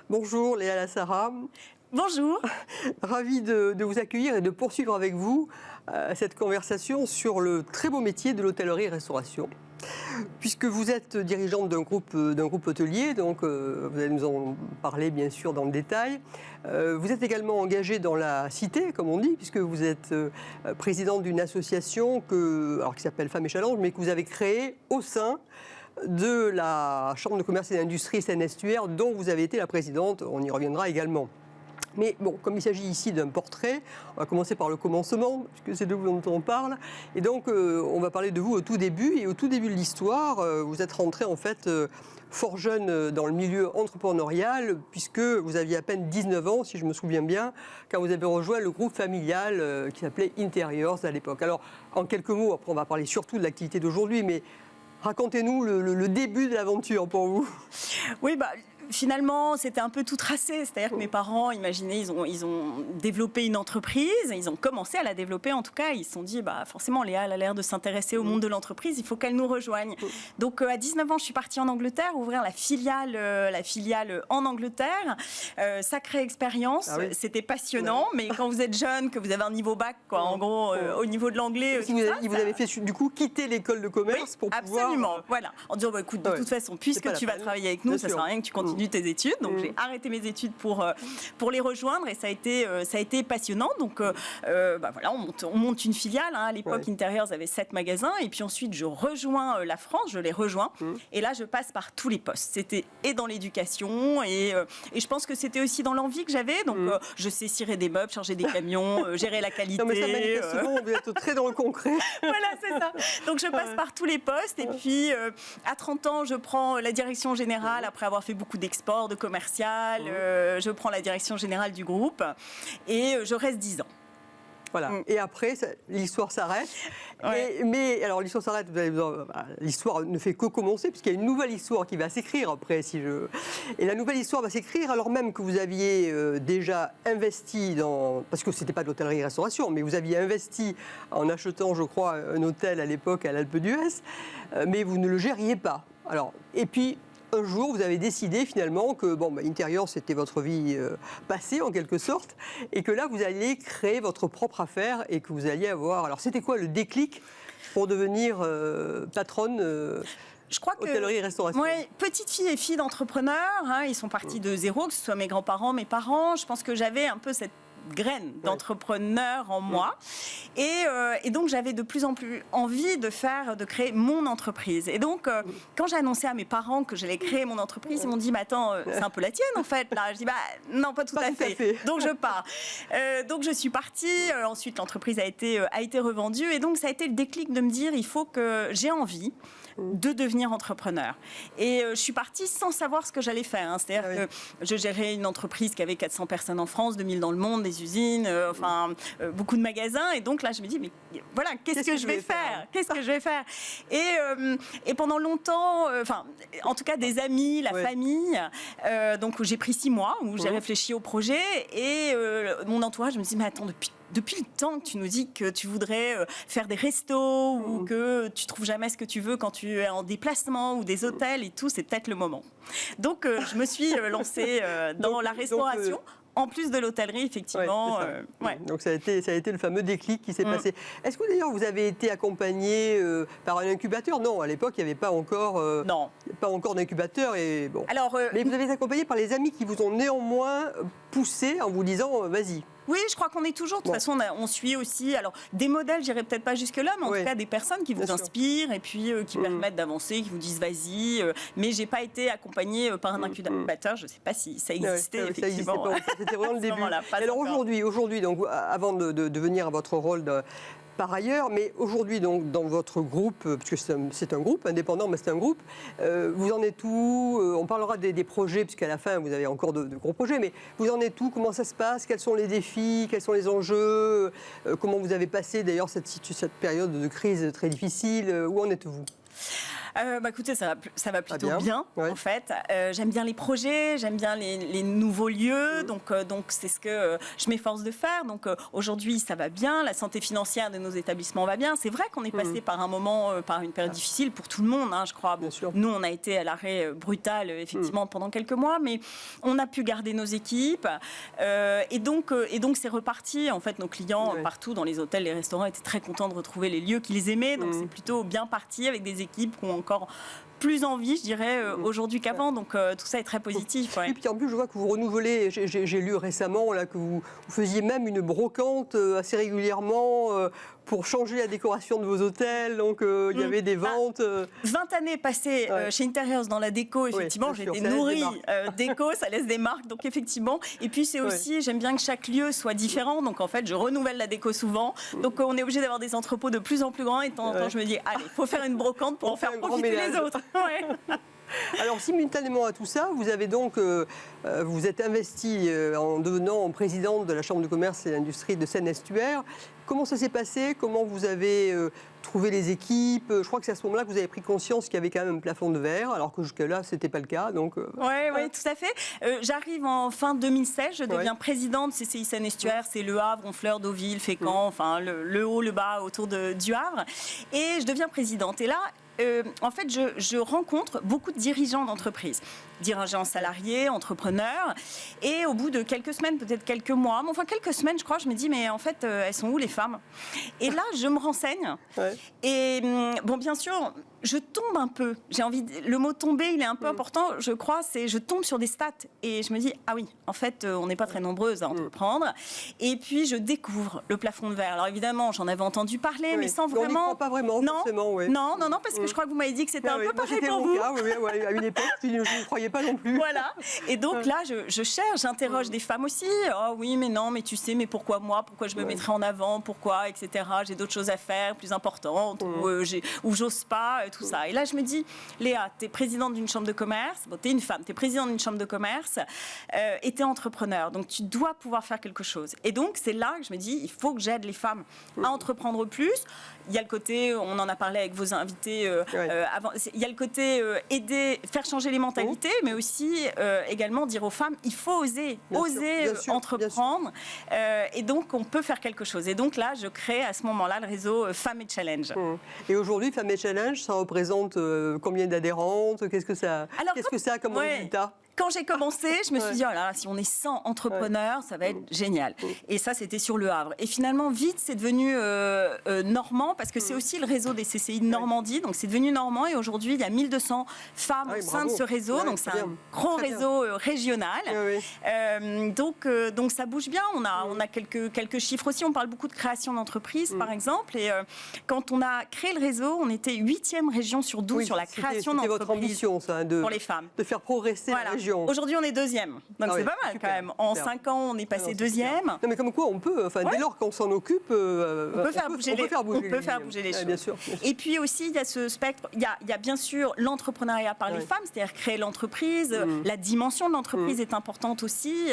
Bonjour Léa Lassara. Bonjour. Ravi de vous accueillir et de poursuivre avec vous cette conversation sur le très beau métier de l'hôtellerie-restauration. Puisque vous êtes dirigeante d'un groupe hôtelier, donc vous allez nous en parler bien sûr dans le détail. Vous êtes également engagée dans la cité, comme on dit, puisque vous êtes présidente d'une association qui s'appelle Femmes et Challenge, mais que vous avez créée au sein de la Chambre de commerce et d'industrie Seine-Estuaire, dont vous avez été la présidente. On y reviendra également. Mais bon, comme il s'agit ici d'un portrait, on va commencer par le commencement, puisque c'est de vous dont on parle. Et donc, on va parler de vous au tout début. Et au tout début de l'histoire, vous êtes rentrée en fait fort jeune dans le milieu entrepreneurial, puisque vous aviez à peine 19 ans, si je me souviens bien, quand vous avez rejoint le groupe familial qui s'appelait Interiors à l'époque. Alors, en quelques mots, après on va parler surtout de l'activité d'aujourd'hui, mais racontez-nous le début de l'aventure pour vous. Oui, finalement, c'était un peu tout tracé. C'est-à-dire que mes parents, imaginez, ils ont développé une entreprise, ils ont commencé à la développer en tout cas. Ils se sont dit, forcément, Léa, elle a l'air de s'intéresser au monde de l'entreprise, il faut qu'elle nous rejoigne. Donc, à 19 ans, je suis partie en Angleterre, ouvrir la filiale en Angleterre. Sacrée expérience, c'était passionnant, mais quand vous êtes jeune, que vous avez un niveau bac, en gros, au niveau de l'anglais... Vous avez fait, du coup, quitter l'école de commerce pour pouvoir... Absolument, voilà. En disant, écoute, de toute façon, puisque tu vas travailler avec nous, ça ne sert à rien que tu continues tes études. Donc j'ai arrêté mes études pour les rejoindre et ça a été passionnant. Donc voilà, on monte une filiale. À l'époque, Interiors avait 7 magasins et puis ensuite je rejoins la France, je les rejoins et là je passe par tous les postes. C'était et dans l'éducation et je pense que c'était aussi dans l'envie que j'avais. Donc je sais cirer des meubles, charger des camions, gérer la qualité. Non mais ça manifestement, vous êtes très dans le concret. Voilà, c'est ça. Donc je passe par tous les postes et puis à 30 ans, je prends la direction générale après avoir fait beaucoup d'export, de commercial, je prends la direction générale du groupe et je reste 10 ans. Voilà. Et après, l'histoire s'arrête. Mais alors, l'histoire s'arrête, l'histoire ne fait que commencer, puisqu'il y a une nouvelle histoire qui va s'écrire après. Et la nouvelle histoire va s'écrire alors même que vous aviez déjà investi parce que ce n'était pas de l'hôtellerie-restauration, mais vous aviez investi en achetant, je crois, un hôtel à l'époque à l'Alpe d'Huez, mais vous ne le gériez pas. Alors, et puis, un jour, vous avez décidé finalement que Interiors, c'était votre vie passée en quelque sorte, et que là, vous alliez créer votre propre affaire et que vous alliez avoir... Alors, c'était quoi le déclic pour devenir patronne je crois que hôtellerie-restauration. Petite fille et fille d'entrepreneurs, ils sont partis de zéro, que ce soit mes grands-parents, mes parents. Je pense que j'avais un peu cette graine d'entrepreneur en moi et donc j'avais de plus en plus envie de créer mon entreprise et donc quand j'ai annoncé à mes parents que j'allais créer mon entreprise, ils m'ont dit mais attends, c'est un peu la tienne en fait là. Je dis non, pas tout à fait. Donc je pars. Donc je suis partie, ensuite l'entreprise a été revendue et donc ça a été le déclic de me dire il faut que j'ai envie de devenir entrepreneur. Et je suis partie sans savoir ce que j'allais faire. C'est-à-dire que je gérais une entreprise qui avait 400 personnes en France, 2000 dans le monde, des usines, beaucoup de magasins. Et donc là, je me dis, mais voilà, qu'est-ce que je vais faire ? Qu'est-ce que je vais faire ? Et pendant longtemps, en tout cas des amis, la famille, donc j'ai pris 6 mois où j'ai réfléchi au projet et mon entourage me dit, mais attends, depuis le temps que tu nous dis que tu voudrais faire des restos ou que tu trouves jamais ce que tu veux quand tu es en déplacement ou des hôtels et tout, c'est peut-être le moment. Donc, je me suis lancée dans la restauration. En plus de l'hôtellerie, effectivement. Donc ça a été le fameux déclic qui s'est passé. Est-ce que d'ailleurs vous avez été accompagné par un incubateur ? Non, à l'époque, il n'y avait pas encore, d'incubateur. Et bon. Alors, mais vous avez été accompagné par les amis qui vous ont néanmoins poussé en vous disant vas-y. Oui, je crois qu'on est toujours. De toute façon, on suit aussi. Alors, des modèles, j'irai peut-être pas jusque-là, mais en tout cas, des personnes qui vous inspirent et puis qui permettent d'avancer, qui vous disent vas-y. Mais j'ai pas été accompagnée par un incubateur. Je ne sais pas si ça existait, effectivement. Ça existait pas. C'était vraiment le début. Alors aujourd'hui, donc, avant de venir à votre rôle par ailleurs, mais aujourd'hui, donc, dans votre groupe, puisque c'est un groupe indépendant, mais c'est un groupe, vous en êtes où ? On parlera des projets, puisqu'à la fin, vous avez encore de gros projets, mais vous en êtes où ? Comment ça se passe ? Quels sont les défis ? Quels sont les enjeux ? Comment vous avez passé, d'ailleurs, cette période de crise très difficile ? Où en êtes-vous ? Écoutez, ça va plutôt bien, ouais. en fait. J'aime bien les projets, j'aime bien les nouveaux lieux, donc c'est ce que je m'efforce de faire. Donc aujourd'hui, ça va bien, la santé financière de nos établissements va bien. C'est vrai qu'on est passé par un moment, par une période difficile pour tout le monde, hein, je crois. Bon, nous, on a été à l'arrêt brutal, effectivement, pendant quelques mois, mais on a pu garder nos équipes. Et donc, c'est reparti. En fait, nos clients, partout dans les hôtels, les restaurants, étaient très contents de retrouver les lieux qu'ils aimaient. Donc, c'est plutôt bien parti avec des équipes qui ont encore plus envie, je dirais, aujourd'hui qu'avant. Donc, tout ça est très positif. Ouais. Et puis, en plus, je vois que vous renouvelez. J'ai lu récemment là, que vous faisiez même une brocante assez régulièrement pour changer la décoration de vos hôtels. Donc, il y avait des ventes. 20 années passées chez Interiors dans la déco, effectivement, j'ai été nourrie déco, ça laisse des marques. Donc, effectivement. Et puis, c'est aussi, j'aime bien que chaque lieu soit différent. Donc, en fait, je renouvelle la déco souvent. Donc, on est obligé d'avoir des entrepôts de plus en plus grands. Et de temps en temps, je me dis, allez, il faut faire une brocante pour en faire profiter les autres. Alors, simultanément à tout ça, vous avez donc, vous êtes investi en devenant présidente de la Chambre de commerce et d'industrie de Seine-Estuaire. Comment ça s'est passé? Comment vous avez trouvé les équipes? Je crois que c'est à ce moment-là que vous avez pris conscience qu'il y avait quand même un plafond de verre, alors que jusque-là, ce n'était pas le cas. Donc, Oui, tout à fait. J'arrive en fin 2016, je deviens présidente de CCI Seine-Estuaire, c'est Le Havre, Honfleur, Deauville, Fécamp, enfin le haut, le bas autour du Havre. Et je deviens présidente. Et là, en fait, je rencontre beaucoup de dirigeants d'entreprises, dirigeants salariés, entrepreneurs, et au bout de quelques semaines, peut-être quelques mois, mais enfin quelques semaines, je crois, je me dis, mais en fait, elles sont où les femmes? Et là, je me renseigne, et bon, bien sûr, je tombe un peu, le mot tomber, il est un peu important, je crois, je tombe sur des stats, et je me dis, ah oui, en fait, on n'est pas très nombreuses à entreprendre, et puis je découvre le plafond de verre. Alors évidemment, j'en avais entendu parler, mais sans vraiment... On n'y croit pas vraiment, forcément. Non, parce que je crois que vous m'avez dit que c'était un peu pareil pour vous. C'était mon cas, à une époque, je ne croyais pas non plus. Voilà, et donc là, je cherche, j'interroge des femmes aussi. Oh oui, mais non, mais tu sais, mais pourquoi moi? Pourquoi je me mettrais en avant? Pourquoi, etc. J'ai d'autres choses à faire, plus importantes, ou j'ose pas, tout ça. Et là, je me dis, Léa, tu es présidente d'une chambre de commerce, bon, tu es une femme, tu es présidente d'une chambre de commerce, et tu es entrepreneur, donc tu dois pouvoir faire quelque chose. Et donc, c'est là que je me dis, il faut que j'aide les femmes à entreprendre plus. Il y a le côté, on en a parlé avec vos invités avant, il y a le côté aider, faire changer les mentalités, mais aussi également dire aux femmes, il faut oser entreprendre, et donc on peut faire quelque chose. Et donc là, je crée à ce moment-là le réseau Femmes et Challenge. Et aujourd'hui, Femmes et Challenge, ça représente combien d'adhérentes? Qu'est-ce que ça a comme résultat? Quand j'ai commencé, je me suis dit, oh là, si on est 100 entrepreneurs, ça va être génial. Et ça, c'était sur Le Havre. Et finalement, vite, c'est devenu normand, parce que c'est aussi le réseau des CCI de Normandie. Donc, c'est devenu normand. Et aujourd'hui, il y a 1200 femmes au sein de ce réseau. Donc, c'est un grand réseau régional. Donc, ça bouge bien. On a quelques chiffres aussi. On parle beaucoup de création d'entreprises, par exemple. Et quand on a créé le réseau, on était 8e région sur 12 sur la création d'entreprises. C'était votre ambition, ça, pour les femmes. De faire progresser la région. Aujourd'hui, on est 2e. Donc, c'est pas mal quand même. En 5 ans, on est passé 2e. Non, mais comme quoi, on peut, dès lors qu'on s'en occupe, on peut faire bouger les choses. Bien sûr. Et puis aussi, il y a ce spectre. Il y a bien sûr l'entrepreneuriat par les femmes, c'est-à-dire créer l'entreprise. La dimension de l'entreprise est importante aussi.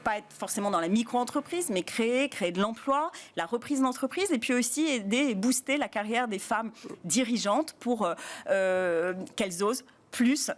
Pas être forcément dans la micro-entreprise, mais créer de l'emploi, la reprise d'entreprise. Et puis aussi aider et booster la carrière des femmes dirigeantes pour qu'elles osent plus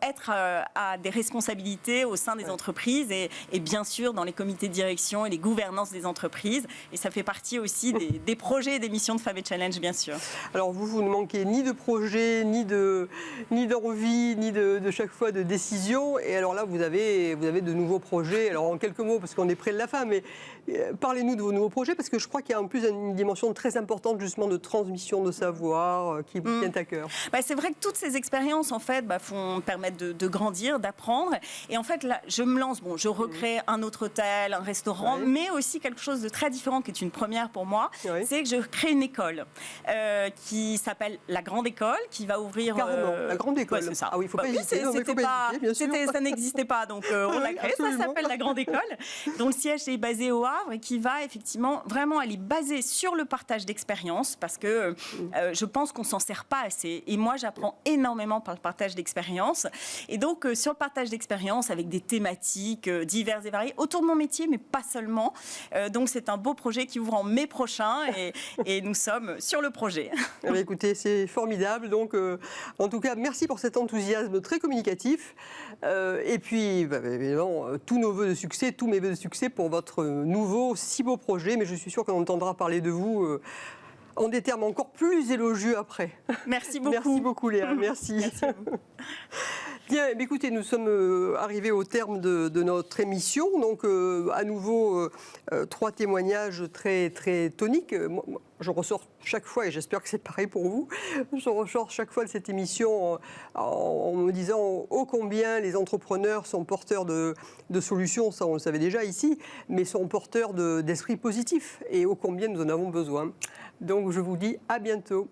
être à des responsabilités au sein des entreprises et bien sûr dans les comités de direction et les gouvernances des entreprises. Et ça fait partie aussi des projets et des missions de Femmes et Challenge, bien sûr. Alors vous ne manquez ni de projets, ni d'envie, ni de chaque fois de décision. Et alors là, vous avez de nouveaux projets. Alors en quelques mots, parce qu'on est près de la fin, mais parlez-nous de vos nouveaux projets, parce que je crois qu'il y a en plus une dimension très importante justement de transmission de savoir qui vous tient à cœur. C'est vrai que toutes ces expériences, en fait, permettent de grandir, d'apprendre. Et en fait, là, je me lance. Bon, je recrée un autre hôtel, un restaurant, mais aussi quelque chose de très différent qui est une première pour moi. C'est que je crée une école qui s'appelle La Grande École, qui va ouvrir... Carrément, La Grande École. C'est ça. Ah oui, il ne faut pas hésiter. Ça n'existait pas, donc on l'a créé. Ça s'appelle La Grande École, dont le siège est basé au Havre et qui va effectivement, vraiment, elle est basée sur le partage d'expériences parce que je pense qu'on ne s'en sert pas assez. Et moi, j'apprends énormément par le partage partage d'expérience. Et donc, sur le partage d'expérience avec des thématiques diverses et variées autour de mon métier, mais pas seulement. Donc, c'est un beau projet qui ouvre en mai prochain et nous sommes sur le projet. Eh bien, écoutez, c'est formidable. Donc, en tout cas, merci pour cet enthousiasme très communicatif. Et puis, évidemment, tous nos vœux de succès, tous mes vœux de succès pour votre nouveau, si beau projet. Mais je suis sûre qu'on entendra parler de vous en des termes encore plus élogieux après. Merci beaucoup. Merci beaucoup, Léa. Merci. Merci à vous. Bien, écoutez, nous sommes arrivés au terme de notre émission. Donc, à nouveau, 3 témoignages très, très toniques. Moi, je ressors chaque fois, et j'espère que c'est pareil pour vous, je ressors chaque fois de cette émission en me disant ô combien les entrepreneurs sont porteurs de solutions, ça on le savait déjà ici, mais sont porteurs d'esprit positif, et ô combien nous en avons besoin. Donc, je vous dis à bientôt.